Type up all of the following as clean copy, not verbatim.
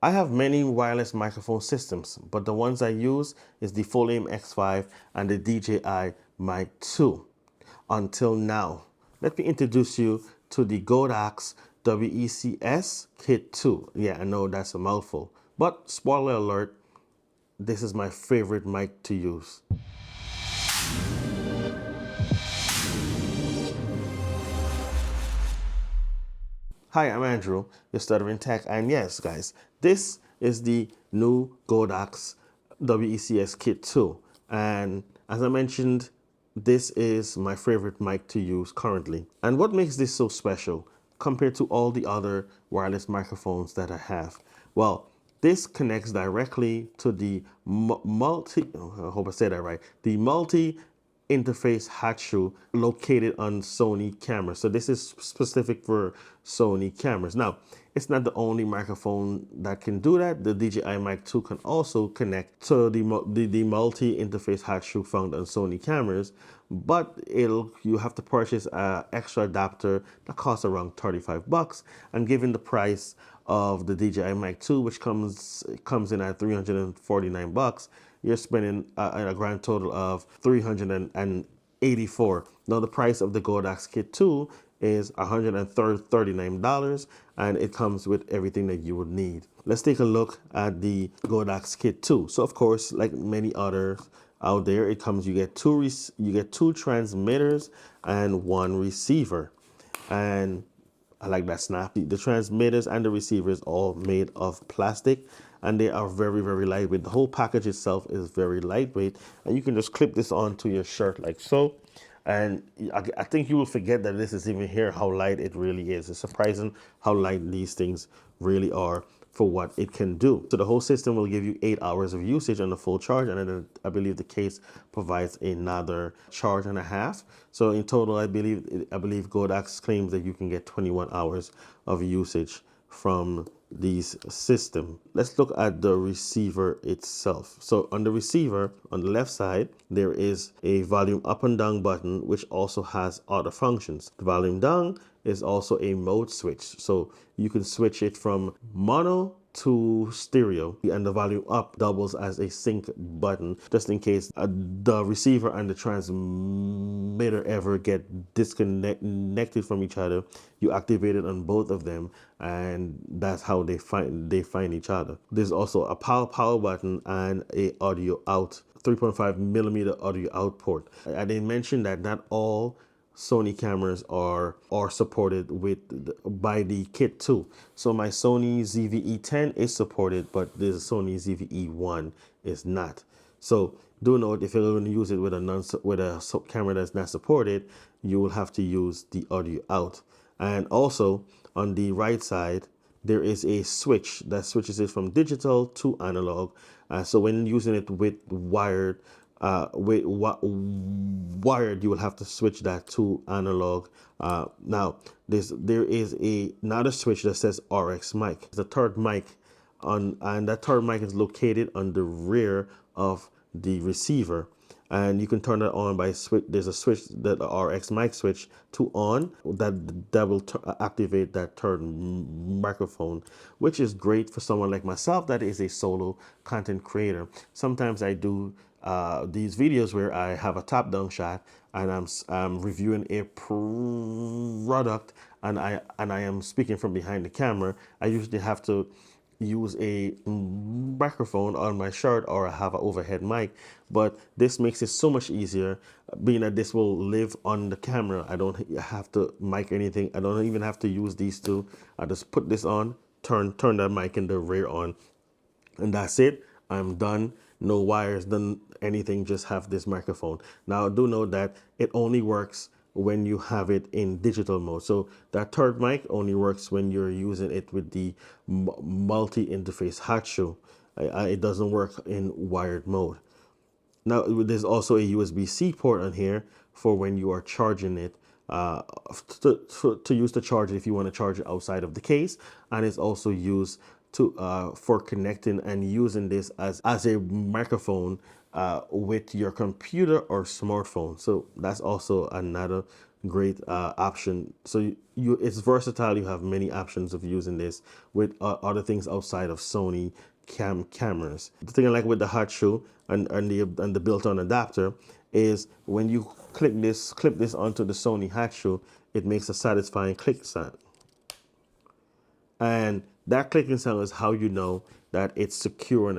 I have many wireless microphone systems, but the ones I use is the Full-Aim X5 and the DJI Mic 2. Until now, let me introduce you to the Godox WEC-S Kit2. Yeah, I know that's a mouthful, but spoiler alert, this is my favorite mic to use. Hi, I'm Andrew, your Stuttering Tech, and yes, guys, this is the new Godox WEC-S Kit2. And as I mentioned, this is my favorite mic to use currently. And what makes this so special compared to all the other wireless microphones that I have? Well, this connects directly to the I hope I said that right, the multi interface hat shoe located on Sony cameras. So this is specific for Sony cameras. Now, it's not the only microphone that can do that. The DJI Mic 2 can also connect to the multi-interface hat shoe found on Sony cameras, but you have to purchase an extra adapter that costs around 35 bucks. And given the price of the DJI Mic 2, which comes in at 349 bucks, you're spending a grand total of 384. Now the price of the Godox Kit 2 is $139, and it comes with everything that you would need. Let's take a look at the Godox Kit 2. So of course, like many others out there, you get two transmitters and one receiver. And I like that snap. The transmitters and the receivers all made of plastic, and they are very, very lightweight. The whole package itself is very lightweight, and you can just clip this onto your shirt like so. And I think you will forget that this is even here, how light it really is. It's surprising how light these things really are for what it can do. So the whole system will give you 8 hours of usage on the full charge, and then I believe the case provides another charge and a half. So in total, I believe Godox claims that you can get 21 hours of usage from these system. Let's look at the receiver itself. So on the receiver, on the left side, there is a volume up and down button, which also has other functions. The volume down is also a mode switch. So you can switch it from mono to stereo, and the volume up doubles as a sync button, just in case the receiver and the transmitter ever get disconnected from each other. You activate it on both of them, and that's how they find each other. There's also a power button and a audio out, 3.5 millimeter audio out port. I didn't mention that not all Sony cameras are supported by the Kit 2. So my Sony ZV-E10 is supported, but the Sony ZV-E1 is not. So do note, if you're going to use it with a camera that's not supported, you will have to use the audio out. And also on the right side, there is a switch that switches it from digital to analog. So when using it with wired, you will have to switch that to analog. Now, there is another switch that says RX mic. It's a third mic, and that third mic is located on the rear of the receiver. And you can turn that on by switch. There's a switch, that RX mic switch, to on that will activate that third microphone, which is great for someone like myself that is a solo content creator. Sometimes I do these videos where I have a top-down shot and I'm reviewing a product, and I am speaking from behind the camera. I usually have to use a microphone on my shirt, or I have an overhead mic, but this makes it so much easier, being that this will live on the camera. I don't have to mic anything. I don't even have to use these two. I just put this on, turn that mic in the rear on, and that's it. I'm done. No wires, done anything, just have this microphone. Now do know that it only works when you have it in digital mode. So that third mic only works when you're using it with the multi-interface hat shoe. It doesn't work in wired mode. Now there's also a USB-C port on here for when you are charging it, to use the charger if you want to charge it outside of the case, and it's also used for connecting and using this as a microphone with your computer or smartphone. So that's also another great option. So it's versatile. You have many options of using this with other things outside of Sony cameras. The thing I like with the hot shoe and the built-on adapter is when you clip this onto the Sony hot shoe, it makes a satisfying click sound. And that clicking sound is how you know that it's secure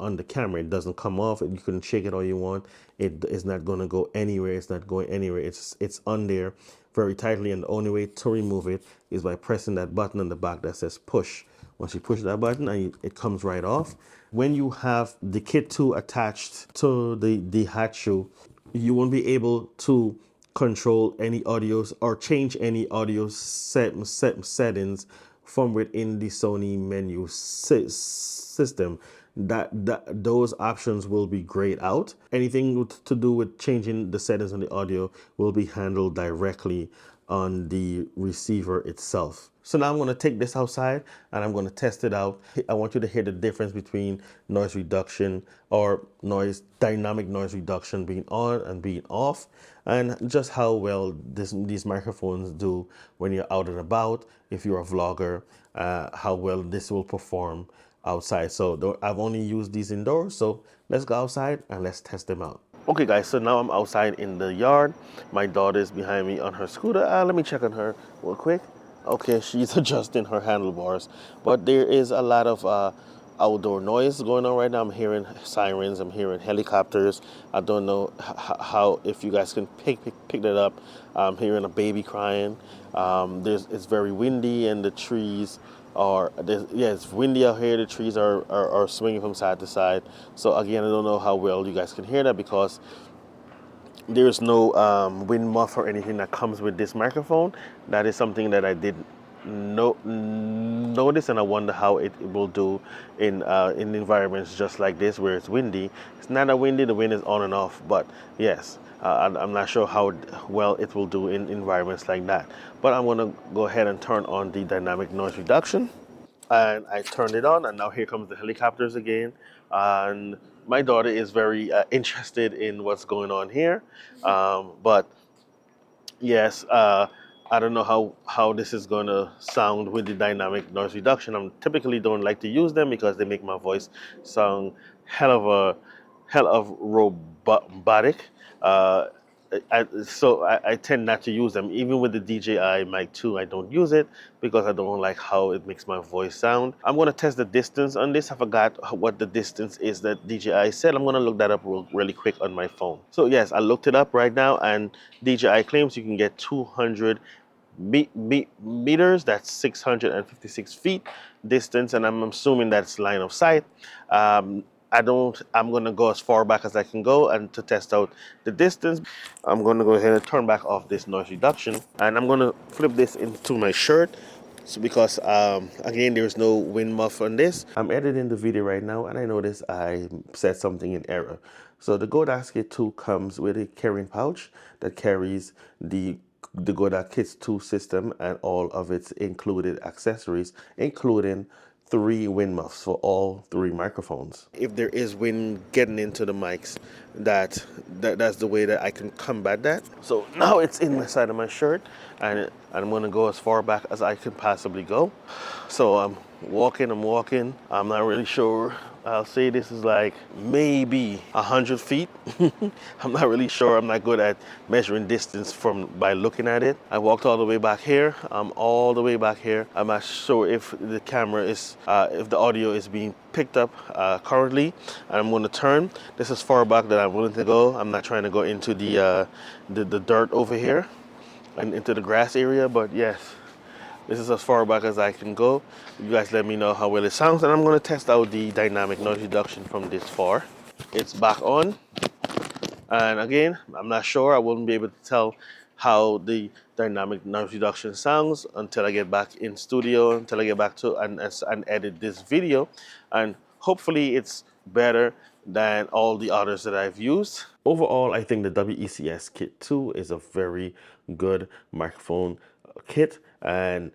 on the camera. It doesn't come off. You can shake it all you want. It is not going to go anywhere. It's not going anywhere. It's on there very tightly, and the only way to remove it is by pressing that button on the back that says push. Once you push that button, it comes right off. When you have the Kit 2 attached to the hat shoe, you won't be able to control any audios or change any audio settings from within the Sony menu system. Those options will be grayed out. Anything to do with changing the settings on the audio will be handled directly on the receiver itself. So now I'm going to take this outside and I'm going to test it out. I want you to hear the difference between noise reduction or dynamic noise reduction being on and being off, and just how well these microphones do when you're out and about. If you're a vlogger, how well this will perform outside. So I've only used these indoors, so let's go outside and let's test them out. Okay guys, so now I'm outside in the yard. My daughter is behind me on her scooter. Let me check on her real quick. Okay, she's adjusting her handlebars. But there is a lot of outdoor noise going on right now. I'm hearing sirens, I'm hearing helicopters. I don't know how if you guys can pick that up. I'm hearing a baby crying. It's very windy and the trees it's windy out here. The trees are swinging from side to side. So again, I don't know how well you guys can hear that because there's no wind muff or anything that comes with this microphone. That is something that I did notice, and I wonder how it will do in environments just like this where it's windy. It's not that windy, the wind is on and off, but yes, I'm not sure how well it will do in environments like that. But I'm going to go ahead and turn on the dynamic noise reduction. And I turned it on, and now here comes the helicopters again. And my daughter is very interested in what's going on here. But yes, I don't know how this is going to sound with the dynamic noise reduction. I typically don't like to use them because they make my voice sound hell of robotic. I tend not to use them. Even with the DJI Mic 2, I don't use it because I don't like how it makes my voice sound. I'm going to test the distance on this. I forgot what the distance is that DJI said. I'm going to look that up really quick on my phone. So yes, I looked it up right now, and DJI claims you can get 200 meters. That's 656 feet distance, and I'm assuming that's line of sight. I'm going to go as far back as I can go, and to test out the distance, I'm going to go ahead and turn back off this noise reduction, and I'm going to flip this into my shirt. So because again, there's no wind muff on this. I'm editing the video right now, and I noticed I said something in error. So the Godox Kit2 comes with a carrying pouch that carries the Godox Kit2 system and all of its included accessories, including 3 wind muffs for all 3 microphones. If there is wind getting into the mics, that's the way that I can combat that. So now it's in the side of my shirt, and I'm going to go as far back as I can possibly go. So I'm walking. I'm not really sure. I'll say this is like maybe 100 feet. I'm not really sure. I'm not good at measuring distance by looking at it. I walked all the way back here. I'm all the way back here. I'm not sure if the camera is, if the audio is being picked up currently. I'm going to turn. This is far back that I'm willing to go. I'm not trying to go into the dirt over here and into the grass area, but yes. This is as far back as I can go. You guys let me know how well it sounds, and I'm going to test out the dynamic noise reduction from this far. It's back on, and again, I'm not sure. I wouldn't be able to tell how the dynamic noise reduction sounds until I get back in studio, until I get back to and edit this video, and hopefully it's better than all the others that I've used. Overall, I think the WEC-S Kit2 is a very good microphone kit, and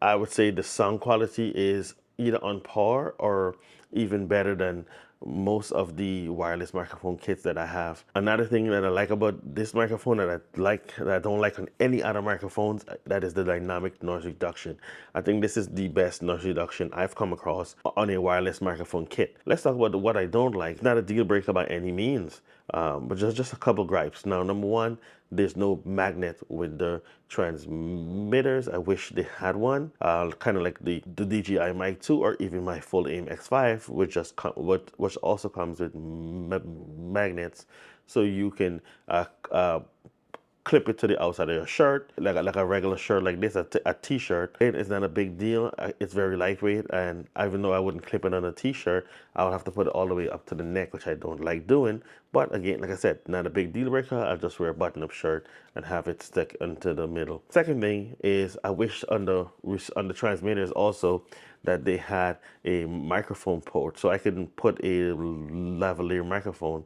I would say the sound quality is either on par or even better than most of the wireless microphone kits that I have. Another thing that I like about this microphone that I don't like on any other microphones, that is the dynamic noise reduction. I think this is the best noise reduction I've come across on a wireless microphone kit. Let's talk about what I don't like. Not a deal breaker by any means, but just a couple gripes. Now, number one, there's no magnet with the transmitters. I wish they had one, kind of like the DJI Mic 2 or even my full aim X5, which also comes with magnets, so you can clip it to the outside of your shirt, like a regular shirt like this, a t-shirt. It's not a big deal. It's very lightweight, and even though I wouldn't clip it on a t-shirt, I would have to put it all the way up to the neck, which I don't like doing. But again, like I said, not a big deal breaker. I just wear a button-up shirt and have it stick into the middle. Second thing is, I wish on the transmitters also that they had a microphone port so I can put a lavalier microphone.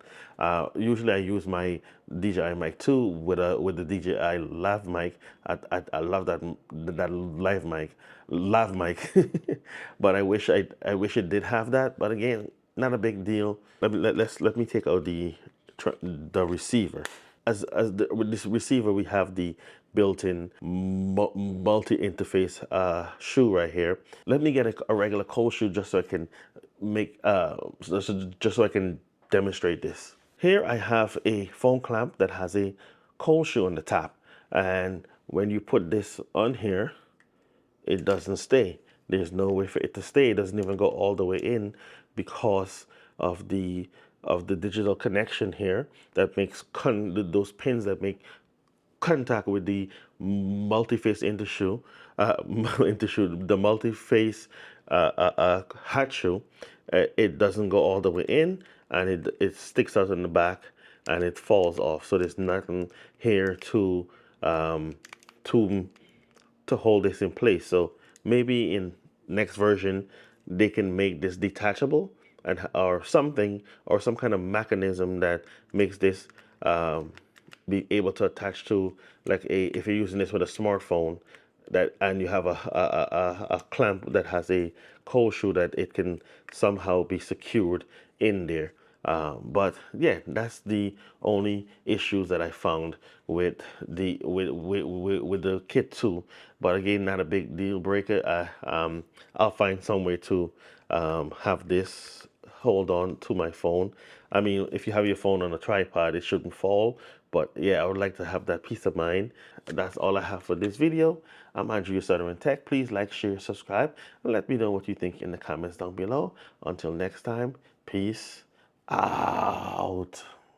Usually I use my DJI Mic 2 with the DJI lav mic. I love that lav mic, but I wish it did have that. But again, not a big deal. Let me take out the receiver. With this receiver, we have the built-in multi-interface shoe right here. Let me get a regular cold shoe just so I can just so I can demonstrate this. Here I have a phone clamp that has a cold shoe on the top, and when you put this on here, it doesn't stay. There's no way for it to stay. It doesn't even go all the way in because of the digital connection here that makes those pins that make contact with the multi-face the multi-face hat shoe. It doesn't go all the way in, and it sticks out in the back and it falls off. So there's nothing here to hold this in place. So maybe in next version they can make this detachable or something, or some kind of mechanism that makes this be able to attach to, like if you're using this with a smartphone, and you have a clamp that has a cold shoe, that it can somehow be secured in there. But yeah, that's the only issues that I found with the Kit 2. But again, not a big deal breaker. I'll find some way to have this hold on to my phone. I mean, if you have your phone on a tripod, it shouldn't fall. But yeah, I would like to have that peace of mind. That's all I have for this video. I'm Andrew, your Southern Tech. Please like, share, subscribe, and let me know what you think in the comments down below. Until next time, peace out.